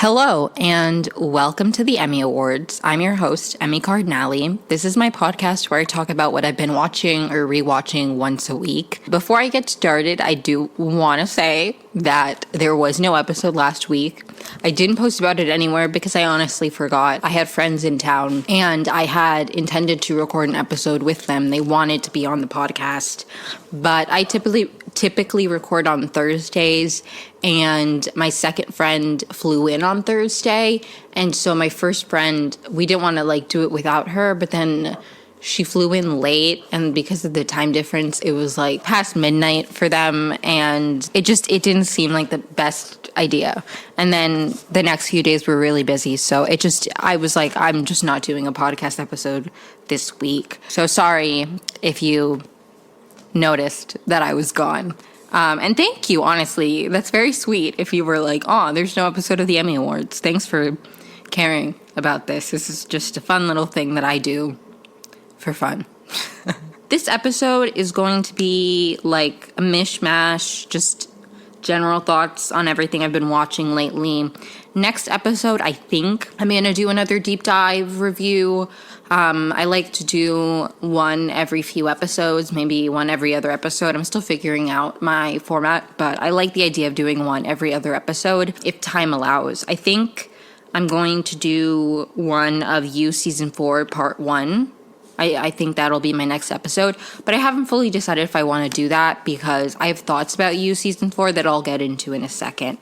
Hello, and welcome to the Emmy Awards. I'm your host, Emi Cardinale. This is my podcast where I talk about what I've been watching or rewatching once a week. Before I get started, I do want to say that there was no episode last week. I didn't post about it anywhere because I honestly forgot. I had friends in town, and I had intended to record an episode with them. They wanted to be on the podcast, but I typically record on Thursdays, and my second friend flew in on Thursday, and so my first friend, we didn't want to do it without her, but then she flew in late, and because of the time difference, it was past midnight for them, and it didn't seem like the best idea. And then the next few days were really busy, so I was like, I'm just not doing a podcast episode this week. So sorry if you noticed that I was gone. And thank you, honestly. That's very sweet if you were like, oh, there's no episode of the Emmy Awards. Thanks for caring about this. This is just a fun little thing that I do for fun. This episode is going to be like a mishmash, just general thoughts on everything I've been watching lately. Next episode, I think I'm going to do another deep dive review. I like to do one every few episodes, maybe one every other episode. I'm still figuring out my format, but I like the idea of doing one every other episode if time allows. I think I'm going to do one of You Season 4 Part 1. I think that'll be my next episode, but I haven't fully decided if I want to do that because I have thoughts about You Season 4 that I'll get into in a second.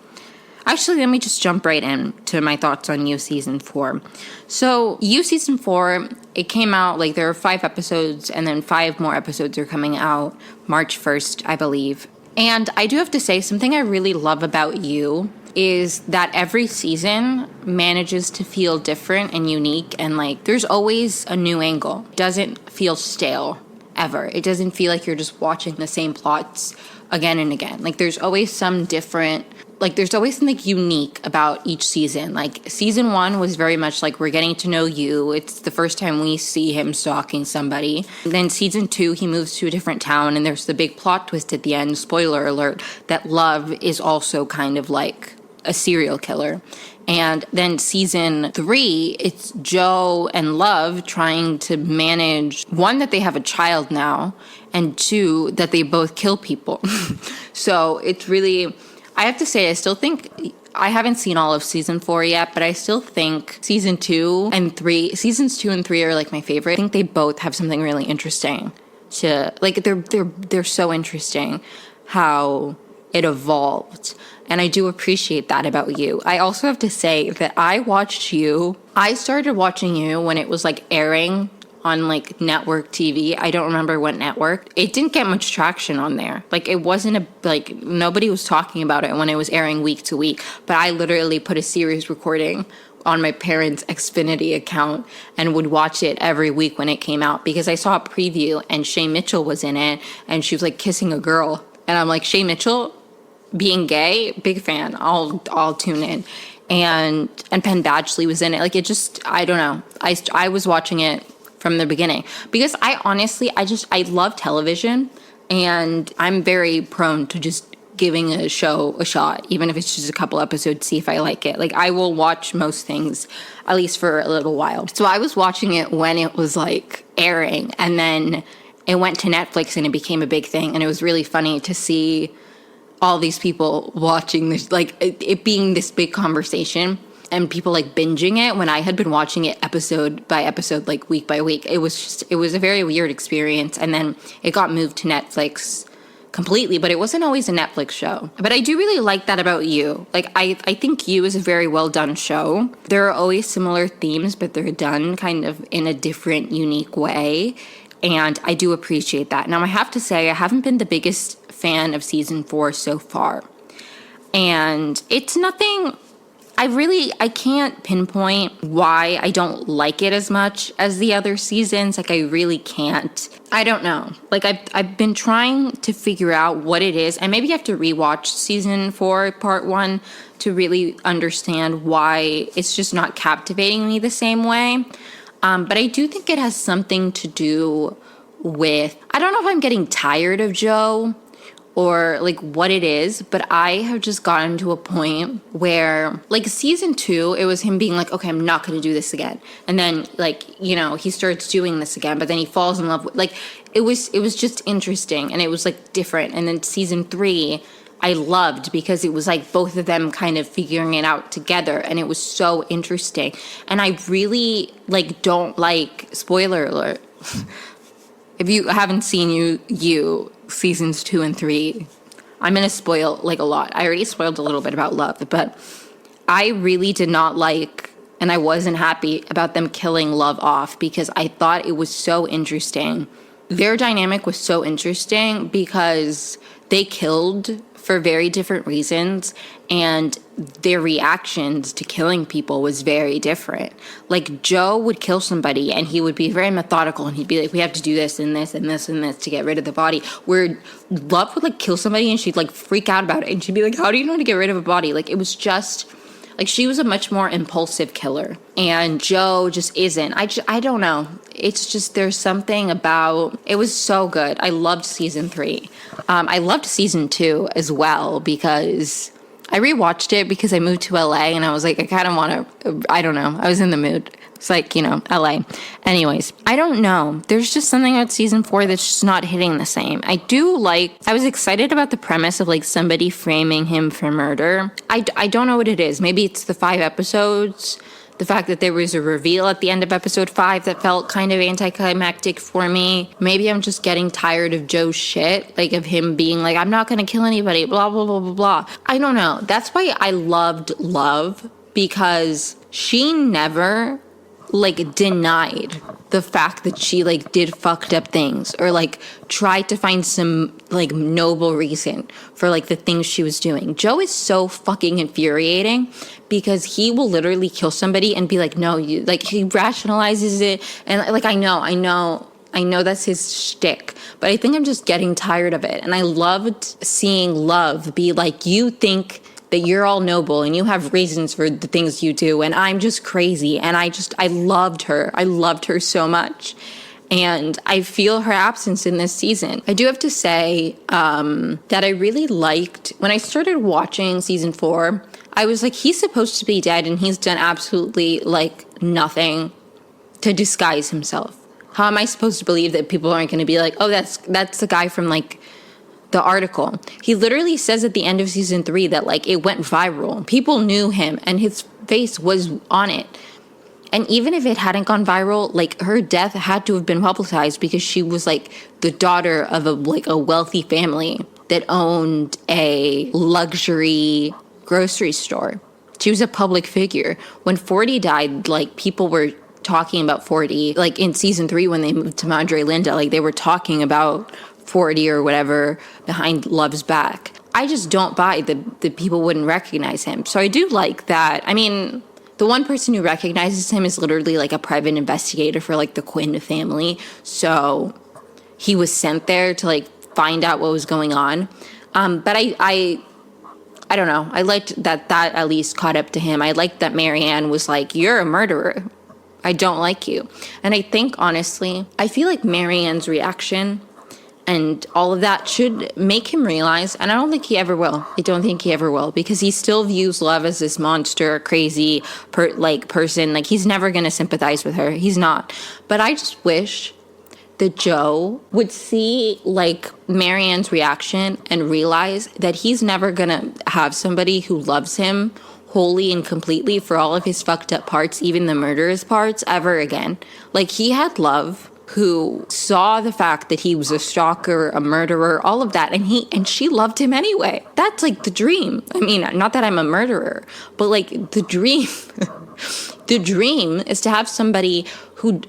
Actually, let me just jump right in to my thoughts on You Season 4. So, You Season 4, it came out, there are 5 episodes, and then 5 more episodes are coming out March 1st, I believe. And I do have to say, something I really love about You is that every season manages to feel different and unique, and there's always a new angle. It doesn't feel stale, ever. It doesn't feel like you're just watching the same plots again and again. There's always some different... there's always something unique about each season. Season 1 was very much we're getting to know You. It's the first time we see him stalking somebody. Then season 2, he moves to a different town, and there's the big plot twist at the end, spoiler alert, that Love is also kind of a serial killer. And then season 3, it's Joe and Love trying to manage, 1, that they have a child now, and 2, that they both kill people. So it's really... I have to say, I still think, I haven't seen all of season 4 yet, but I still think seasons 2 and 3 are my favorite. I think they both have something really interesting to, they're so interesting how it evolved. And I do appreciate that about You. I also have to say that I started watching You when it was airing on network TV. I don't remember what network. It didn't get much traction on there. It wasn't nobody was talking about it when it was airing week to week. But I literally put a series recording on my parents' Xfinity account and would watch it every week when it came out because I saw a preview and Shay Mitchell was in it and she was kissing a girl. And I'm like, Shay Mitchell being gay, big fan. I'll tune in. And Penn Badgley was in it. I don't know. I was watching it from the beginning because I love television, and I'm very prone to just giving a show a shot, even if it's just a couple episodes, see if I like it. I will watch most things at least for a little while. So I was watching it when it was airing, and then it went to Netflix and it became a big thing, and it was really funny to see all these people watching this, it being this big conversation. And people binging it when I had been watching it episode by episode, week by week. It was a very weird experience. And then it got moved to Netflix completely, but it wasn't always a Netflix show. But I do really like that about You. I think You is a very well done show. There are always similar themes, but they're done kind of in a different, unique way. And I do appreciate that. Now, I have to say, I haven't been the biggest fan of season 4 so far. And it's nothing... I can't pinpoint why I don't like it as much as the other seasons. I really can't. I don't know. I've been trying to figure out what it is. And maybe I have to rewatch season 4, part 1, to really understand why it's just not captivating me the same way. But I do think it has something to do with, I don't know if I'm getting tired of Joe or like what it is, but I have just gotten to a point where like season 2, it was him being like, okay, I'm not going to do this again. And then like, you know, he starts doing this again, but then he falls in love with, like, it was just interesting and it was like different. And then season 3, I loved because it was like both of them kind of figuring it out together, and it was so interesting. And I really like don't like, spoiler alert, if you haven't seen you seasons 2 and 3, I'm gonna spoil like a lot. I already spoiled a little bit about love, but I really did not like, and I wasn't happy about them killing Love off, because I thought it was so interesting. Their dynamic was so interesting because they killed for very different reasons, and their reactions to killing people was very different. Like, Joe would kill somebody and he would be very methodical, and he'd be like, we have to do this and this and this and this to get rid of the body. Where Love would like kill somebody and she'd like freak out about it, and she'd be like, how do you know how to get rid of a body? Like, it was just like, she was a much more impulsive killer, and Joe just isn't. I don't know. It's just, there's something about, it was so good. I loved season 3. I loved season 2 as well, because I rewatched it because I moved to LA and I was like, I kind of want to, I don't know. I was in the mood. It's like, you know, LA. Anyways, I don't know. There's just something about season 4 that's just not hitting the same. I was excited about the premise of like somebody framing him for murder. I don't know what it is. Maybe it's the 5 episodes. The fact that there was a reveal at the end of episode 5 that felt kind of anticlimactic for me. Maybe I'm just getting tired of Joe's shit, like of him being like, I'm not going to kill anybody, blah, blah, blah, blah, blah. I don't know. That's why I loved Love, because she never like denied the fact that she like did fucked up things, or like tried to find some like noble reason for like the things she was doing. Joe is so fucking infuriating because he will literally kill somebody and be like, no, you, like, he rationalizes it, and like I know that's his shtick, but I think I'm just getting tired of it. And I loved seeing Love be like, you think that you're all noble and you have reasons for the things you do, and I'm just crazy. And I loved her. I loved her so much. And I feel her absence in this season. I do have to say that I really liked, when I started watching season 4, I was like, he's supposed to be dead and he's done absolutely like nothing to disguise himself. How am I supposed to believe that people aren't going to be like, oh, that's the guy from like the article? He literally says at the end of season 3 that like it went viral. People knew him and his face was on it. And even if it hadn't gone viral, like, her death had to have been publicized because she was like the daughter of a wealthy family that owned a luxury grocery store. She was a public figure. When 40 died, like, people were talking about 40. Like, in season 3, when they moved to Madre Linda, like, they were talking about 40 or whatever behind Love's back. I just don't buy that people wouldn't recognize him. So I do like that. I mean, the one person who recognizes him is literally like a private investigator for like the Quinn family. So he was sent there to like find out what was going on. But I don't know. I liked that at least caught up to him. I liked that Marianne was like, you're a murderer. I don't like you. And I think, honestly, I feel like Marianne's reaction and all of that should make him realize, and I don't think he ever will. I don't think he ever will, because he still views Love as this monster, crazy person. Like, he's never going to sympathize with her. He's not. But I just wish that Joe would see like Marianne's reaction and realize that he's never going to have somebody who loves him wholly and completely for all of his fucked up parts, even the murderous parts, ever again. Like, he had Love, who saw the fact that he was a stalker, a murderer, all of that, and she loved him anyway. That's like the dream. I mean, not that I'm a murderer, but like the dream, the dream is to have somebody who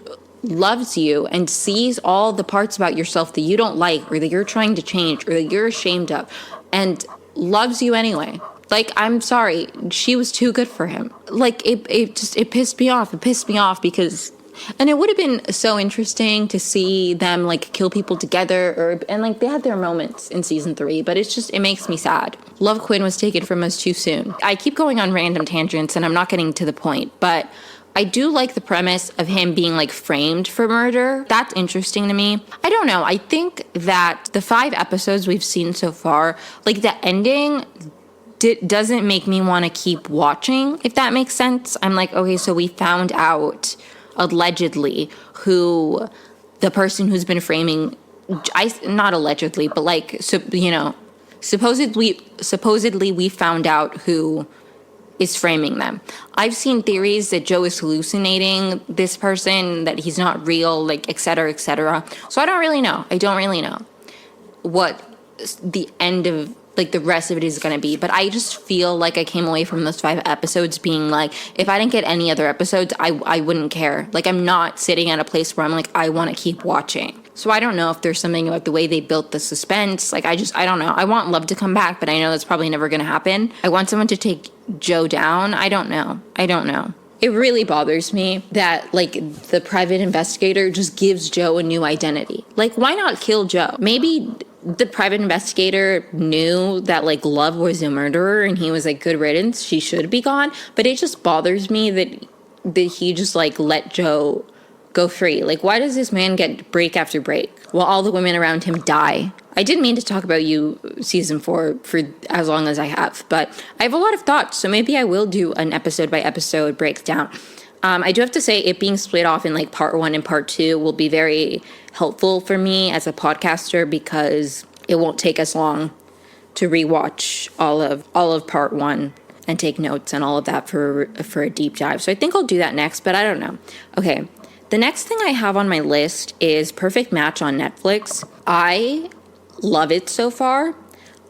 loves you and sees all the parts about yourself that you don't like, or that you're trying to change, or that you're ashamed of, and loves you anyway. Like, I'm sorry, she was too good for him. Like, it pissed me off. It pissed me off because, and it would have been so interesting to see them like kill people together, and like they had their moments in season 3, but it makes me sad. Love Quinn was taken from us too soon. I keep going on random tangents and I'm not getting to the point, but I do like the premise of him being like framed for murder. That's interesting to me. I don't know. I think that the 5 episodes we've seen so far, like the ending doesn't make me want to keep watching, if that makes sense. I'm like, okay, so we found out allegedly who the person who's been framing, not allegedly, but like, so, you know, supposedly we found out who is framing them. I've seen theories that Joe is hallucinating this person, that he's not real, like, et cetera, et cetera. So I don't really know. I don't really know what the end of, like, the rest of it is going to be. But I just feel like I came away from those 5 episodes being like, if I didn't get any other episodes, I wouldn't care. Like, I'm not sitting at a place where I'm like, I want to keep watching. So I don't know if there's something about the way they built the suspense. Like, I don't know. I want love to come back, but I know that's probably never going to happen. I want someone to take Joe down. I don't know. It really bothers me that, like, the private investigator just gives Joe a new identity. Like, why not kill Joe? Maybe the private investigator knew that, like, Love was a murderer and he was like, good riddance, she should be gone. But it just bothers me that he just, like, let Joe go free. Like, why does this man get break after break while all the women around him die? I didn't mean to talk about you season 4 for as long as I have, but I have a lot of thoughts, so maybe I will do an episode by episode breakdown. I do have to say, it being split off in like part 1 and part 2 will be very helpful for me as a podcaster, because it won't take as long to rewatch all of part 1 and take notes and all of that for a deep dive. So I think I'll do that next, but I don't know. Okay. The next thing I have on my list is Perfect Match on Netflix. I love it so far.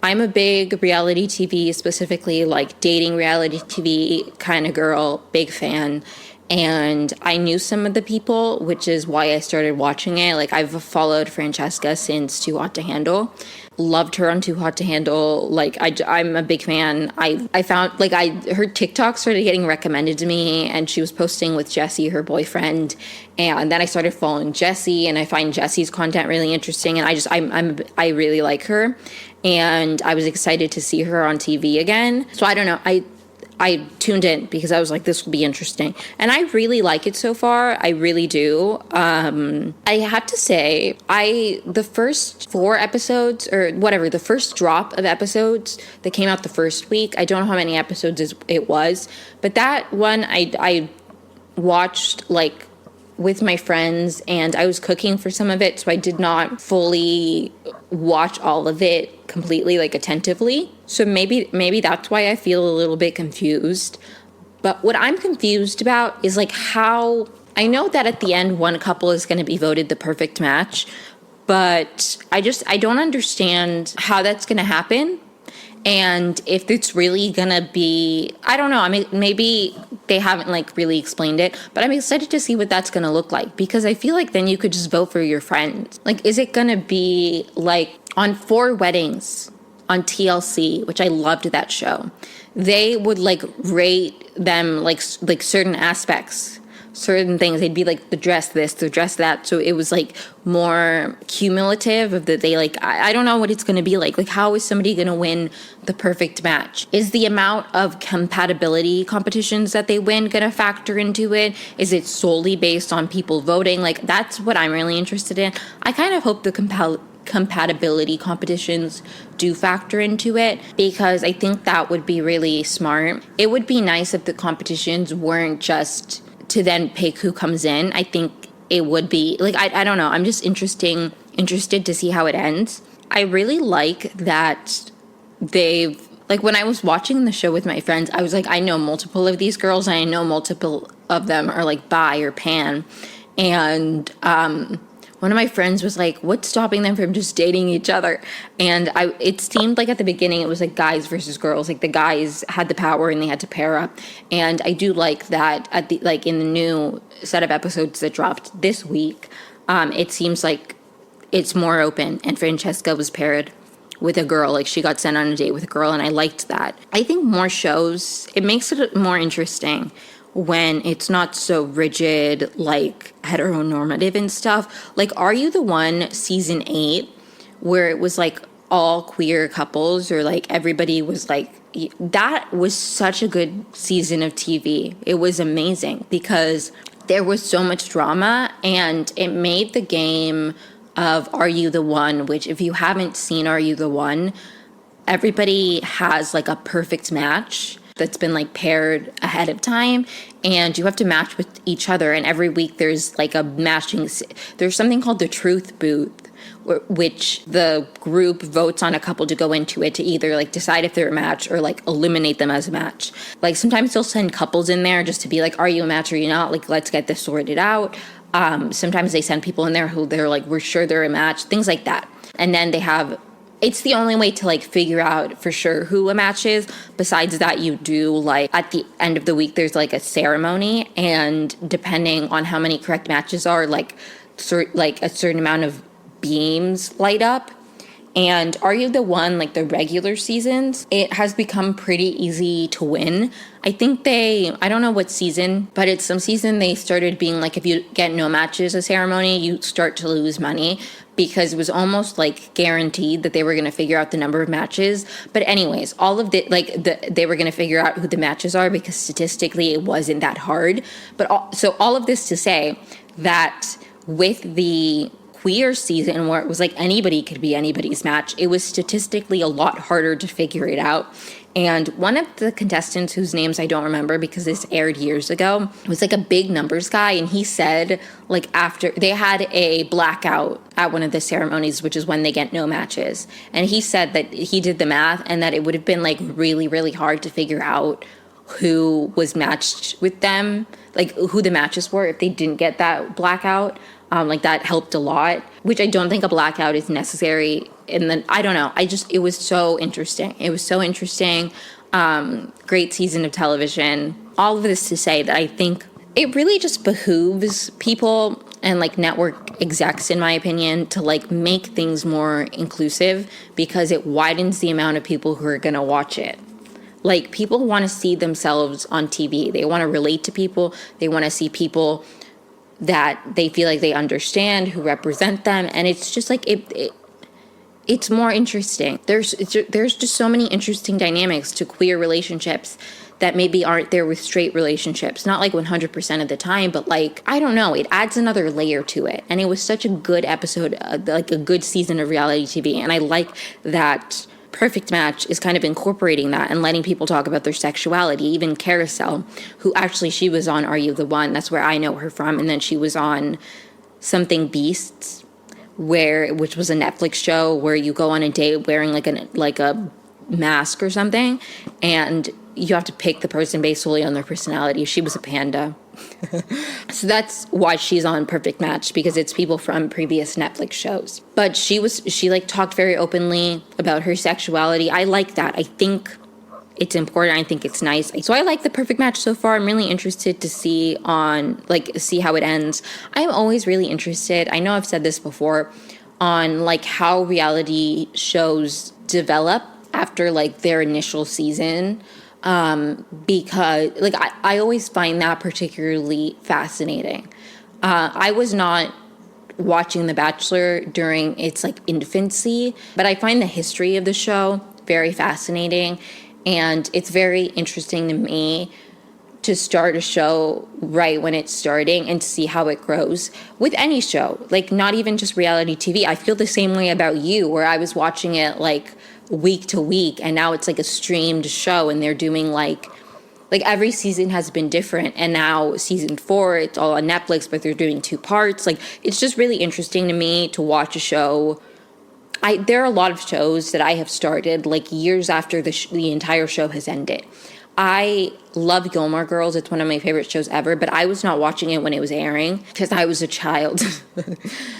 I'm a big reality TV, specifically like dating reality TV kind of girl, big fan. And I knew some of the people, which is why I started watching it. Like, I've followed Francesca since Too Hot to Handle. Loved her on Too Hot to Handle. Like, I'm a big fan. I found, like, her TikTok started getting recommended to me, and she was posting with Jesse, her boyfriend. And then I started following Jesse, and I find Jesse's content really interesting. And I really like her. And I was excited to see her on TV again. So I don't know. I tuned in because I was like, this will be interesting. And I really like it so far. I really do. I have to say, the first 4 episodes, or whatever, the first drop of episodes that came out the first week, I don't know how many episodes it was, but that one I watched like with my friends, and I was cooking for some of it, so I did not fully watch all of it completely, like, attentively. So maybe that's why I feel a little bit confused. But what I'm confused about is, like, how I know that at the end one couple is going to be voted the perfect match, but I don't understand how that's going to happen. And if it's really gonna be, I don't know, I mean, maybe they haven't like really explained it, but I'm excited to see what that's gonna look like, because I feel like then you could just vote for your friends. Like, is it gonna be like on 4 Weddings on TLC, which I loved that show, they would like rate them like certain aspects, certain things. They'd be like, the dress this, the dress that. So it was like more cumulative of that. They like, I don't know what it's going to be like. Like, how is somebody going to win the perfect match? Is the amount of compatibility competitions that they win going to factor into it? Is it solely based on people voting? Like, that's what I'm really interested in. I kind of hope the compatibility competitions do factor into it, because I think that would be really smart. It would be nice if the competitions weren't just to then pick who comes in. I think it would be like, I don't know, I'm just interested to see how it ends. I really like that they've, like, when I was watching the show with my friends, I was like, I know multiple of these girls, and I know multiple of them are like bi or pan. And one of my friends was like, what's stopping them from just dating each other? And it seemed like at the beginning it was like guys versus girls. Like, the guys had the power and they had to pair up. And I do like that in the new set of episodes that dropped this week, it seems like it's more open, and Francesca was paired with a girl. Like, she got sent on a date with a girl, and I liked that. I think more shows, it makes it more interesting when it's not so rigid, like heteronormative and stuff. Like, Are You the One season 8, where it was like all queer couples, or like everybody was like, that was such a good season of TV. It was amazing because there was so much drama, and it made the game of Are You the One, which if you haven't seen Are You the One, everybody has like a perfect match that's been like paired ahead of time, and you have to match with each other, and every week there's like a matching, there's something called the truth booth, which the group votes on a couple to go into it to either like decide if they're a match or like eliminate them as a match. Like sometimes they'll send couples in there just to be like, are you a match or are you not? Like, let's get this sorted out. Sometimes they send people in there who they're like, we're sure they're a match, things like that. And then they have, it's the only way to like figure out for sure who a match is. Besides that, you do like at the end of the week, there's like a ceremony, and depending on how many correct matches are, like a certain amount of beams light up. And Are You the One, like the regular seasons, it has become pretty easy to win. I think I don't know what season, but it's some season they started being like, if you get no matches a ceremony, you start to lose money, because it was almost like guaranteed that they were going to figure out the number of matches. But anyways, all of they were going to figure out who the matches are, because statistically it wasn't that hard. But so all of this to say that with the queer season, where it was like anybody could be anybody's match, it was statistically a lot harder to figure it out. And one of the contestants, whose names I don't remember because this aired years ago, was like a big numbers guy, and he said like after they had a blackout at one of the ceremonies, which is when they get no matches, and he said that he did the math and that it would have been like really, really hard to figure out who was matched with them, like who the matches were if they didn't get that blackout. Like that helped a lot, which I don't think a blackout is necessary. And then I don't know. It was so interesting. It was so interesting. Great season of television. All of this to say that I think it really just behooves people and like network execs, in my opinion, to like make things more inclusive, because it widens the amount of people who are going to watch it. Like, people want to see themselves on TV. They want to relate to people. They want to see people that they feel like they understand, who represent them, and it's just like it's more interesting. There's just so many interesting dynamics to queer relationships that maybe aren't there with straight relationships. Not like 100% of the time, but like, I don't know, it adds another layer to it. And it was such a good episode, like a good season of reality TV, and I like that Perfect Match is kind of incorporating that and letting people talk about their sexuality. Even Carousel, who actually, she was on Are You the One? That's where I know her from. And then she was on Something Beasts, which was a Netflix show where you go on a date wearing like a mask or something, and you have to pick the person based solely on their personality. She was a panda. So that's why she's on Perfect Match, because it's people from previous Netflix shows. But she like talked very openly about her sexuality. I like that. I think it's important. I think it's nice. So I like the Perfect Match so far. I'm really interested to see how it ends. I'm always really interested, I know I've said this before, on like how reality shows develop after like their initial season. Because like I always find that particularly fascinating. I was not watching The Bachelor during its like infancy, but I find the history of the show very fascinating, and it's very interesting to me to start a show right when it's starting and to see how it grows with any show, like not even just reality TV. I feel the same way about You, where I was watching it like week to week, and now it's like a streamed show, and they're doing like every season has been different, and now season 4, it's all on Netflix, but they're doing 2 parts. Like, it's just really interesting to me to watch a show. There are a lot of shows that I have started like years after the entire show has ended. I love Gilmore Girls. It's one of my favorite shows ever, but I was not watching it when it was airing because I was a child.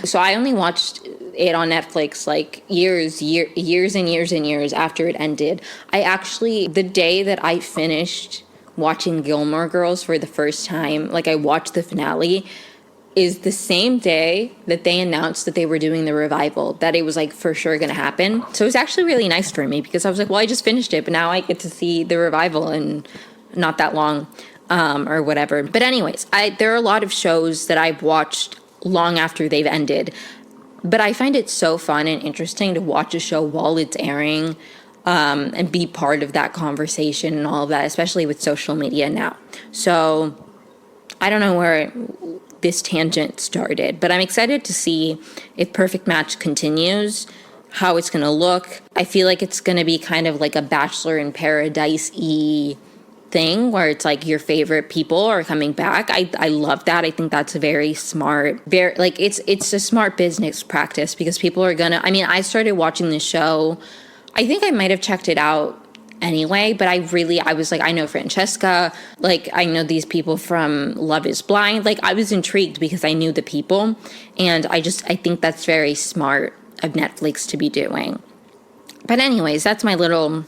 So I only watched it on Netflix like years and years after it ended. The day that I finished watching Gilmore Girls for the first time, like I watched the finale, is the same day that they announced that they were doing the revival, that it was like for sure going to happen. So it was actually really nice for me, because I was like, well, I just finished it, but now I get to see the revival in not that long, or whatever. But anyways, there are a lot of shows that I've watched long after they've ended. But I find it so fun and interesting to watch a show while it's airing, and be part of that conversation and all of that, especially with social media now. So I don't know where this tangent started, but I'm excited to see if Perfect Match continues, how it's going to look. I feel like it's going to be kind of like a Bachelor in Paradise-y thing where it's like your favorite people are coming back. I love that. I think that's a very smart, very like it's a smart business practice, because people are gonna, I mean, I started watching this show, I think I might have checked it out anyway, but I was like, I know Francesca, like I know these people from Love is Blind. Like I was intrigued because I knew the people, and I think that's very smart of Netflix to be doing. But anyways, that's my little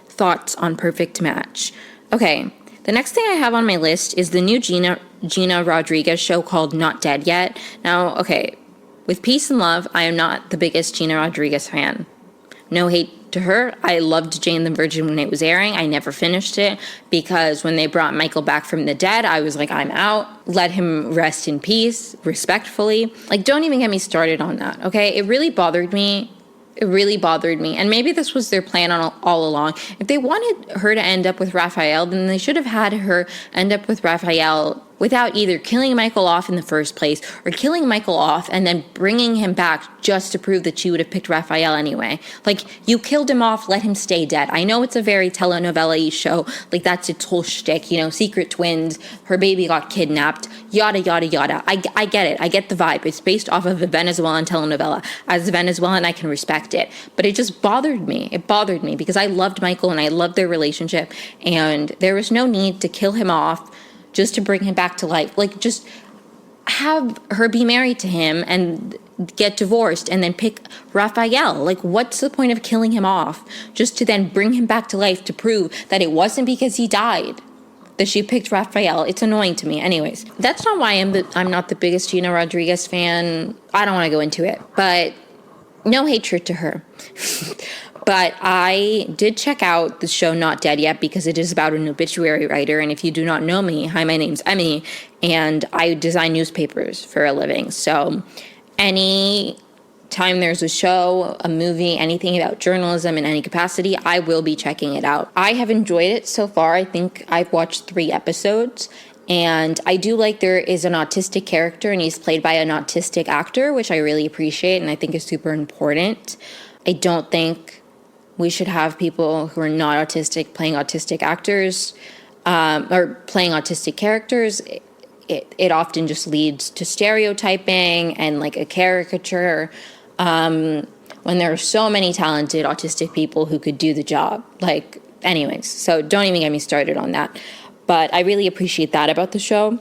thoughts on Perfect Match. Okay, the next thing I have on my list is the new Gina Rodriguez show called Not Dead Yet. Now, okay, with peace and love, I am not the biggest Gina Rodriguez fan. No hate to her. I loved Jane the Virgin when it was airing. I never finished it because when they brought Michael back from the dead, I was like, I'm out. Let him rest in peace, respectfully. Like, don't even get me started on that, okay? It really bothered me. And maybe this was their plan all along. If they wanted her to end up with Raphael, then they should have had her end up with Raphael without either killing Michael off in the first place or killing Michael off and then bringing him back just to prove that she would have picked Raphael anyway. Like, you killed him off, let him stay dead. I know it's a very telenovela-y show. Like, that's its whole shtick, you know, secret twins, her baby got kidnapped, yada, yada, yada. I get it. I get the vibe. It's based off of a Venezuelan telenovela. As a Venezuelan, I can respect it. But it just bothered me. It bothered me because I loved Michael and I loved their relationship, and there was no need to kill him off just to bring him back to life. Like, just have her be married to him and get divorced and then pick Raphael. Like, what's the point of killing him off just to then bring him back to life to prove that it wasn't because he died that she picked Raphael? It's annoying to me. Anyways, that's not why I'm not the biggest Gina Rodriguez fan. I don't want to go into it, but no hatred to her. But I did check out the show Not Dead Yet because it is about an obituary writer. And if you do not know me, hi, my name's Emi, and I design newspapers for a living. So any time there's a show, a movie, anything about journalism in any capacity, I will be checking it out. I have enjoyed it so far. I think I've watched 3 episodes. And I do like there is an autistic character, and he's played by an autistic actor, which I really appreciate and I think is super important. I don't think we should have people who are not autistic playing autistic actors, or playing autistic characters. It often just leads to stereotyping and like a caricature, when there are so many talented autistic people who could do the job. Like, anyways, so don't even get me started on that. But I really appreciate that about the show.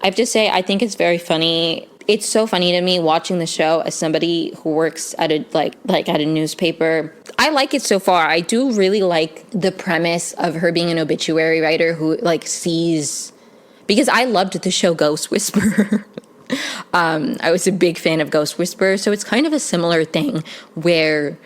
I have to say, I think it's very funny. It's so funny to me watching the show as somebody who works at a like at a newspaper. I like it so far. I do really like the premise of her being an obituary writer who like sees, because I loved the show Ghost Whisperer. I was a big fan of Ghost Whisperer, so it's kind of a similar thing where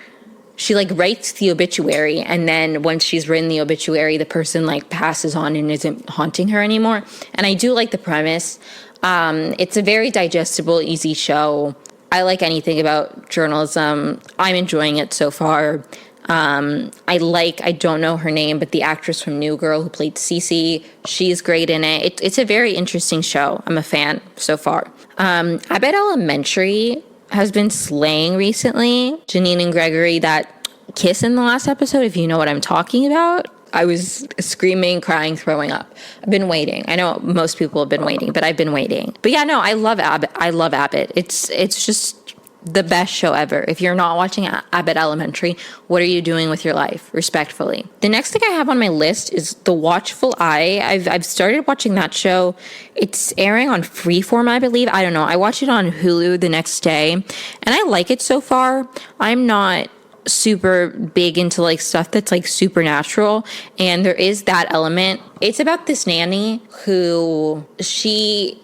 she like writes the obituary, and then once she's written the obituary, the person like passes on and isn't haunting her anymore. And I do like the premise. It's a very digestible, easy show. I like anything about journalism. I'm enjoying it so far. I don't know her name, but the actress from New Girl who played Cece, she's great in it. It's a very interesting show. I'm a fan so far. Abbott Elementary has been slaying recently. Janine and Gregory, that kiss in the last episode, if you know what I'm talking about. I was screaming, crying, throwing up. I've been waiting. I know most people have been waiting, but I've been waiting. But yeah, no, I love Abbott. It's just the best show ever. If you're not watching Abbott Elementary, what are you doing with your life? Respectfully. The next thing I have on my list is The Watchful Eye. I've started watching that show. It's airing on Freeform, I believe. I don't know. I watched it on Hulu the next day, and I like it so far. I'm not super big into like stuff that's like supernatural, and there is that element. It's about this nanny who she's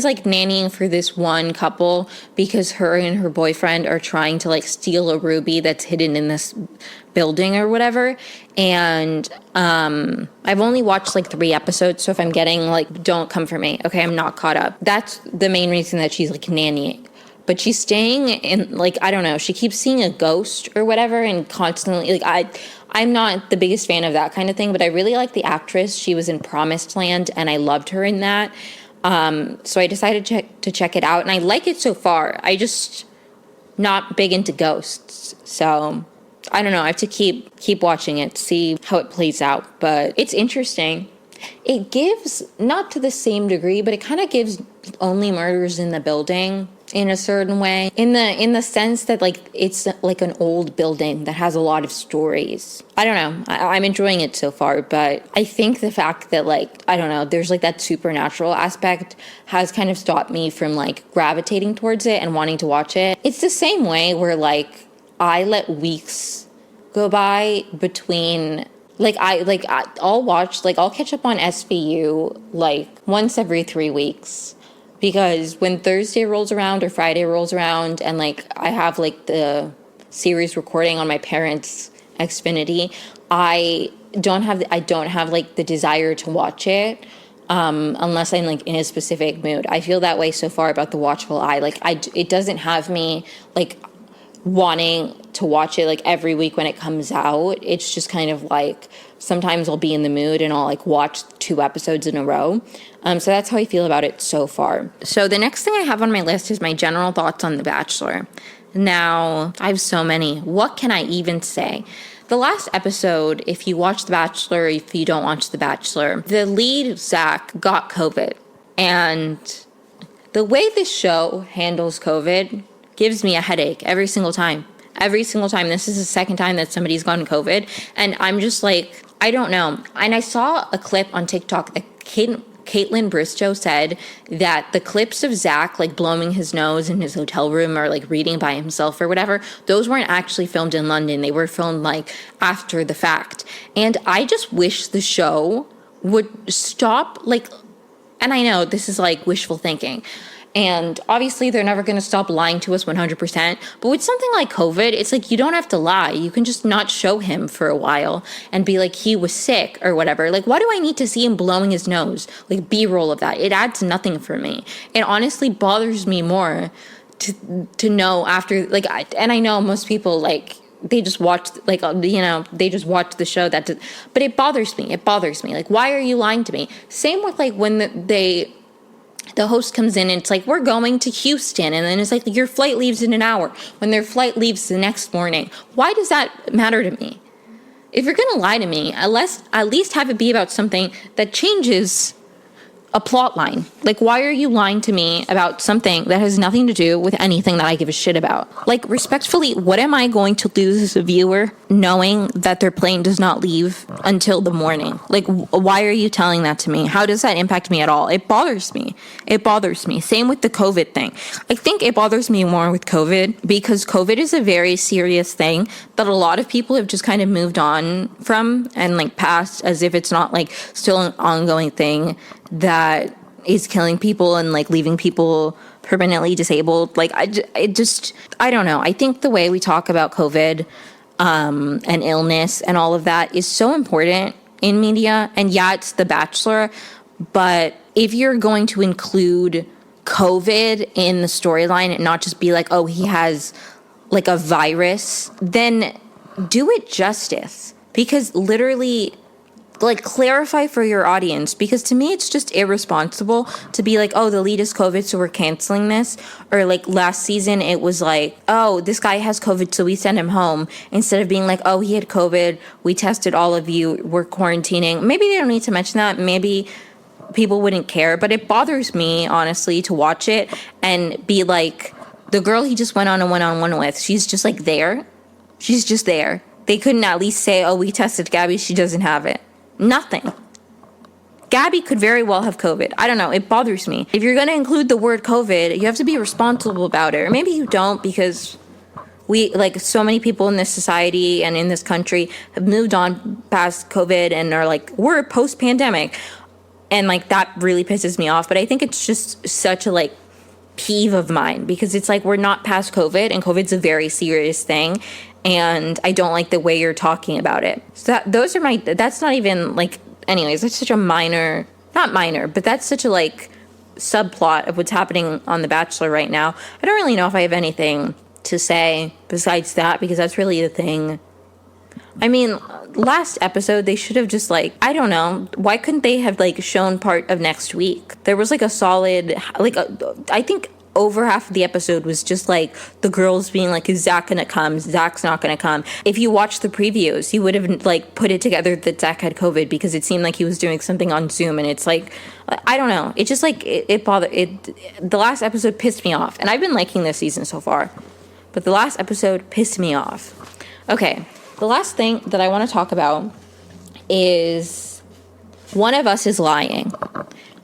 like nannying for this one couple because her and her boyfriend are trying to like steal a ruby that's hidden in this building or whatever. And I've only watched like 3 episodes, so if I'm getting like, don't come for me, okay? I'm not caught up. That's the main reason that she's like nannying. but she's staying in, like, I don't know, she keeps seeing a ghost or whatever, and constantly, like, I'm not the biggest fan of that kind of thing, but I really like the actress. She was in Promised Land, and I loved her in that. So I decided to check it out, and I like it so far. I just not big into ghosts, so I don't know. I have to keep watching it, see how it plays out, but it's interesting. It gives, not to the same degree, but it kind of gives Only Murders in the Building in a certain way, in the sense that, like, it's like an old building that has a lot of stories. I don't know. I'm enjoying it so far, but I think the fact that, like, I don't know, there's like that supernatural aspect has kind of stopped me from like gravitating towards it and wanting to watch it. It's the same way where, like, I let weeks go by between, I'll watch, like, I'll catch up on SVU like once every 3 weeks, because when Thursday rolls around or Friday rolls around and, like, I have like the series recording on my parents' Xfinity, I don't have like the desire to watch it unless I'm like in a specific mood. I feel that way so far about The Watchful Eye. Like, it doesn't have me like wanting to watch it like every week when it comes out. It's just kind of like sometimes I'll be in the mood and I'll like watch 2 episodes in a row. So that's how I feel about it so far. So the next thing I have on my list is my general thoughts on The Bachelor. Now, I have so many. What can I even say? The last episode, if you watch The Bachelor, if you don't watch The Bachelor, the lead, Zach, got COVID. And the way this show handles COVID gives me a headache every single time. Every single time. This is the second time that somebody's gotten COVID. And I'm just like, I don't know. And I saw a clip on TikTok that Caitlin Bristow said that the clips of Zach like blowing his nose in his hotel room or like reading by himself or whatever, those weren't actually filmed in London. They were filmed like after the fact. And I just wish the show would stop, like, and I know this is like wishful thinking, and obviously they're never going to stop lying to us 100%. But with something like COVID, it's like you don't have to lie. You can just not show him for a while and be like, he was sick or whatever. Like, why do I need to see him blowing his nose? Like, B-roll of that. It adds nothing for me. It honestly bothers me more to know after, like, and I know most people, like, they just watch, like, they just watch the show. But it bothers me. It bothers me. Like, why are you lying to me? Same with, like, when the host comes in and it's like, we're going to Houston. And then it's like, your flight leaves in an hour when their flight leaves the next morning. Why does that matter to me? If you're going to lie to me, at least have it be about something that changes a plot line. Like, why are you lying to me about something that has nothing to do with anything that I give a shit about? Like, respectfully, what am I going to lose as a viewer knowing that their plane does not leave until the morning? Like, why are you telling that to me? How does that impact me at all? It bothers me. It bothers me. Same with the COVID thing. I think it bothers me more with COVID because COVID is a very serious thing that a lot of people have just kind of moved on from and like passed as if it's not like still an ongoing thing that is killing people and like leaving people permanently disabled. Like, I don't know. I think the way we talk about COVID and illness and all of that is so important in media. And yeah, it's The Bachelor, but if you're going to include COVID in the storyline and not just be like, oh, he has like a virus, then do it justice. Because literally, like, clarify for your audience, because to me it's just irresponsible to be like, oh, the lead is COVID, so we're canceling this. Or like last season it was like, oh, this guy has COVID, so we send him home, instead of being like, oh, he had COVID, we tested all of you, we're quarantining. Maybe they don't need to mention that, maybe people wouldn't care, but it bothers me honestly to watch it and be like, the girl he just went on a one-on-one with, she's just like there, she's just there. They couldn't at least say, oh, we tested Gabby, she doesn't have it. Nothing. Gabby could very well have COVID. I don't know. It bothers me. If you're going to include the word COVID, you have to be responsible about it. Or maybe you don't, because we, like, so many people in this society and in this country have moved on past COVID and are like, we're post-pandemic. And, like, that really pisses me off. But I think it's just such a, like, peeve of mine, because it's like, we're not past COVID, and COVID's a very serious thing. And I don't like the way you're talking about it. So that's not even like, anyways, that's such a minor, not minor, but that's such a like subplot of what's happening on The Bachelor right now. I don't really know if I have anything to say besides that, because that's really the thing. I mean, last episode, they should have just, like, I don't know, why couldn't they have, like, shown part of next week? There was, like, a solid, like, I think over half of the episode was just, like, the girls being like, is Zach gonna come? Zach's not gonna come. If you watched the previews, you would have, like, put it together that Zach had COVID, because it seemed like he was doing something on Zoom, and it's, like, I don't know. It just, like, it bothered, the last episode pissed me off, and I've been liking this season so far, but the last episode pissed me off. Okay. The last thing that I want to talk about is One of Us is Lying.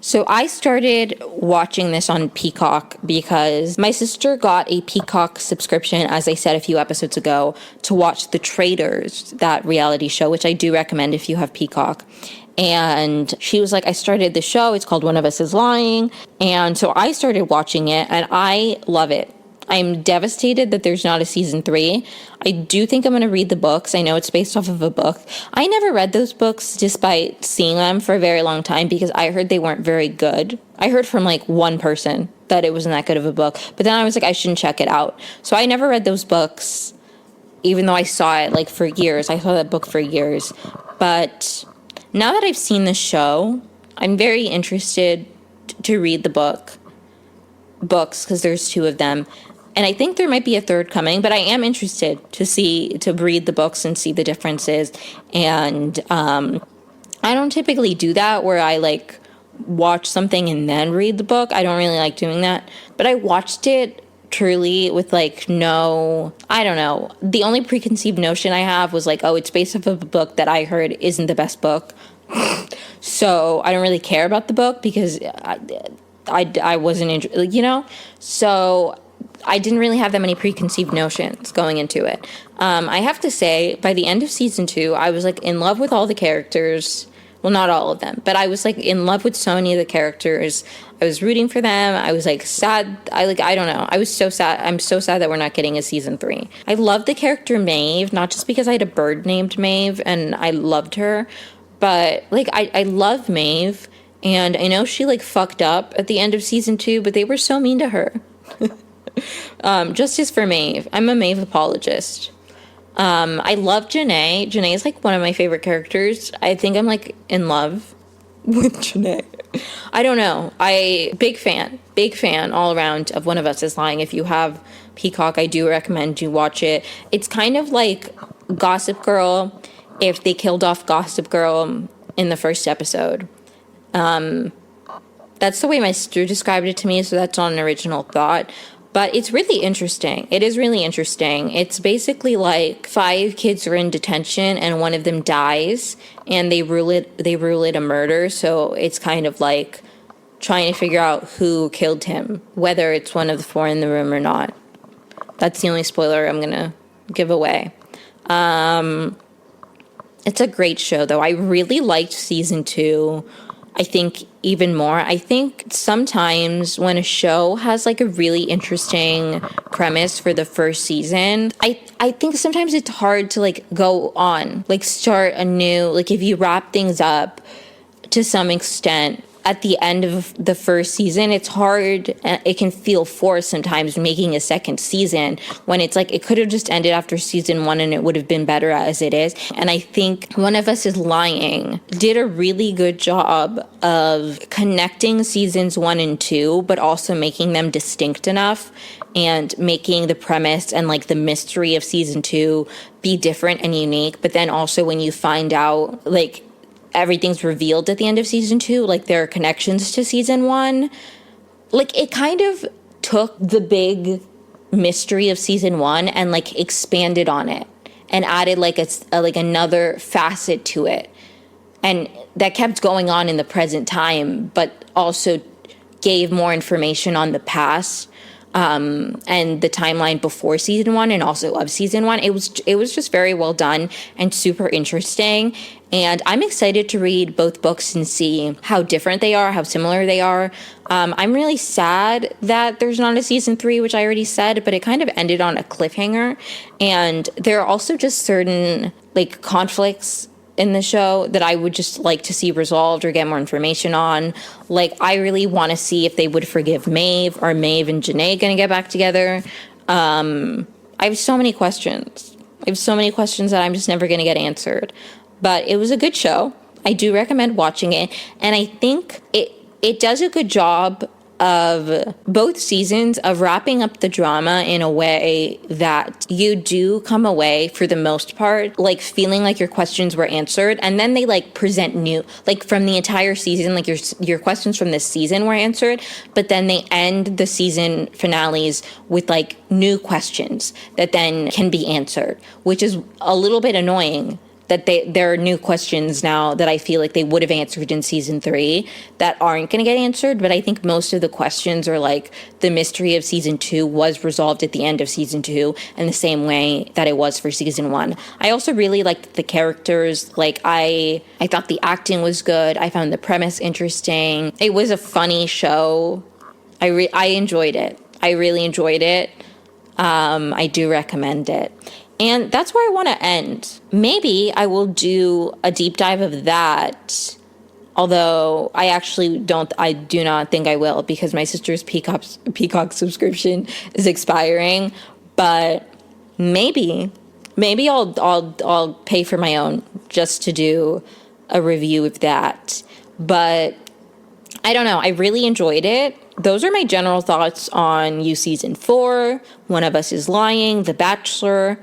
So I started watching this on Peacock because my sister got a Peacock subscription, as I said a few episodes ago, to watch The Traitors, that reality show, which I do recommend if you have Peacock. And she was like, I started the show. It's called One of Us is Lying. And so I started watching it, and I love it. I'm devastated that there's not a season 3. I do think I'm going to read the books. I know it's based off of a book. I never read those books despite seeing them for a very long time, because I heard they weren't very good. I heard from like one person that it wasn't that good of a book. But then I was like, I shouldn't check it out. So I never read those books, even though I saw it like for years. I saw that book for years. But now that I've seen the show, I'm very interested to read the books, because there's 2 of them. And I think there might be a third coming, but I am interested to read the books and see the differences. And I don't typically do that where I like watch something and then read the book. I don't really like doing that. But I watched it truly with like no, I don't know. The only preconceived notion I have was like, oh, it's based off of a book that I heard isn't the best book. So I don't really care about the book because I wasn't, so I didn't really have that many preconceived notions going into it. I have to say, by the end of season 2, I was like in love with all the characters. Well, not all of them, but I was like in love with so many of the characters. I was rooting for them. I was like sad. I don't know. I was so sad. I'm so sad that we're not getting a season 3. I love the character Maeve, not just because I had a bird named Maeve and I loved her, but like I love Maeve, and I know she like fucked up at the end of season 2, but they were so mean to her. Justice for Maeve. I'm a Maeve apologist. I love Janae. Janae is like one of my favorite characters. I think I'm like in love with Janae. I don't know. Big fan all around of One of Us is Lying. If you have Peacock, I do recommend you watch it. It's kind of like Gossip Girl if they killed off Gossip Girl in the first episode. That's the way my sister described it to me, so that's not an original thought. But it's really interesting. It is really interesting. It's basically like 5 kids are in detention and one of them dies, and they rule it a murder. So it's kind of like trying to figure out who killed him, whether it's one of the 4 in the room or not. That's the only spoiler I'm gonna give away. It's a great show, though. I really liked season 2. I think even more. I think sometimes when a show has like a really interesting premise for the first season, I think sometimes it's hard to like go on, like start anew. Like if you wrap things up to some extent at the end of the first season, it's hard. It can feel forced sometimes making a second season when it's like it could have just ended after season 1 and it would have been better as it is. And I think One of Us is Lying did a really good job of connecting seasons 1 and 2, but also making them distinct enough and making the premise and like the mystery of season 2 be different and unique. But then also when you find out like everything's revealed at the end of season 2, like there are connections to season 1. Like it kind of took the big mystery of season 1 and like expanded on it and added like like another facet to it. And that kept going on in the present time, but also gave more information on the past and the timeline before season 1 and also of season 1. It was just very well done and super interesting. And I'm excited to read both books and see how different they are, how similar they are. I'm really sad that there's not a season 3, which I already said, but it kind of ended on a cliffhanger. And there are also just certain like conflicts in the show that I would just like to see resolved or get more information on. Like, I really want to see if they would forgive Maeve. Are Maeve and Janae going to get back together? I have so many questions. That I'm just never going to get answered. But it was a good show. I do recommend watching it. And I think it does a good job of both seasons of wrapping up the drama in a way that you do come away, for the most part, like feeling like your questions were answered. And then they like present new, like from the entire season, like your questions from this season were answered, but then they end the season finales with like new questions that then can be answered, which is a little bit annoying. That there are new questions now that I feel like they would have answered in season 3 that aren't going to get answered. But I think most of the questions, or like the mystery of season 2, was resolved at the end of season 2 in the same way that it was for season 1. I also really liked the characters. Like, I thought the acting was good. I found the premise interesting. It was a funny show. I enjoyed it. I really enjoyed it. I do recommend it. And that's where I want to end. Maybe I will do a deep dive of that. Although I do not think I will, because my sister's Peacock subscription is expiring. But maybe I'll pay for my own just to do a review of that. But I don't know. I really enjoyed it. Those are my general thoughts on You Season 4, One of Us is Lying, The Bachelor,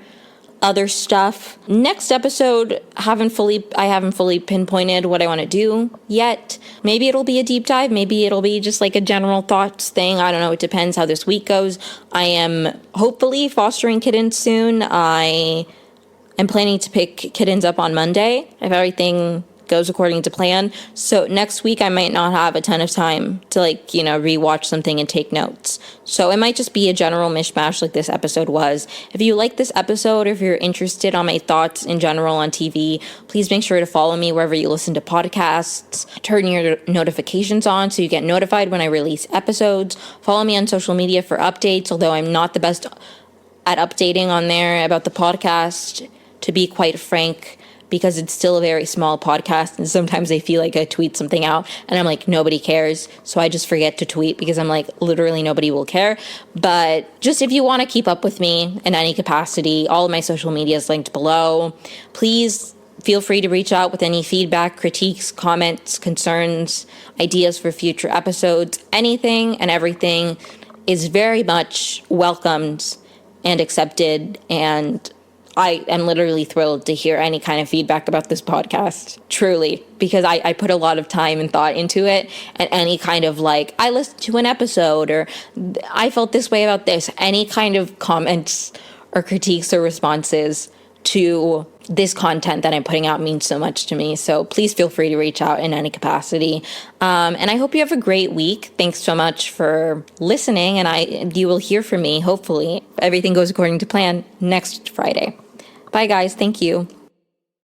other stuff. Next episode, I haven't fully pinpointed what I want to do yet. Maybe it'll be a deep dive. Maybe it'll be just like a general thoughts thing. I don't know. It depends how this week goes. I am hopefully fostering kittens soon. I am planning to pick kittens up on Monday if everything goes according to plan. So next week I might not have a ton of time to rewatch something and take notes. So it might just be a general mishmash like this episode was. If you like this episode, or if you're interested on my thoughts in general on TV, please make sure to follow me wherever you listen to podcasts. Turn your notifications on so you get notified when I release episodes. Follow me on social media for updates, although I'm not the best at updating on there about the podcast, to be quite frank, because it's still a very small podcast, and sometimes I feel like I tweet something out and I'm like, nobody cares, so I just forget to tweet because I'm like, literally nobody will care. But just if you want to keep up with me in any capacity, all of my social media is linked below. Please feel free to reach out with any feedback, critiques, comments, concerns, ideas for future episodes. Anything and everything is very much welcomed and accepted, and I am literally thrilled to hear any kind of feedback about this podcast, truly, because I put a lot of time and thought into it, and any kind of I listened to an episode, or I felt this way about this, any kind of comments or critiques or responses to this content that I'm putting out means so much to me. So please feel free to reach out in any capacity. And I hope you have a great week. Thanks so much for listening. And you will hear from me, hopefully, if everything goes according to plan, next Friday. Bye, guys. Thank you.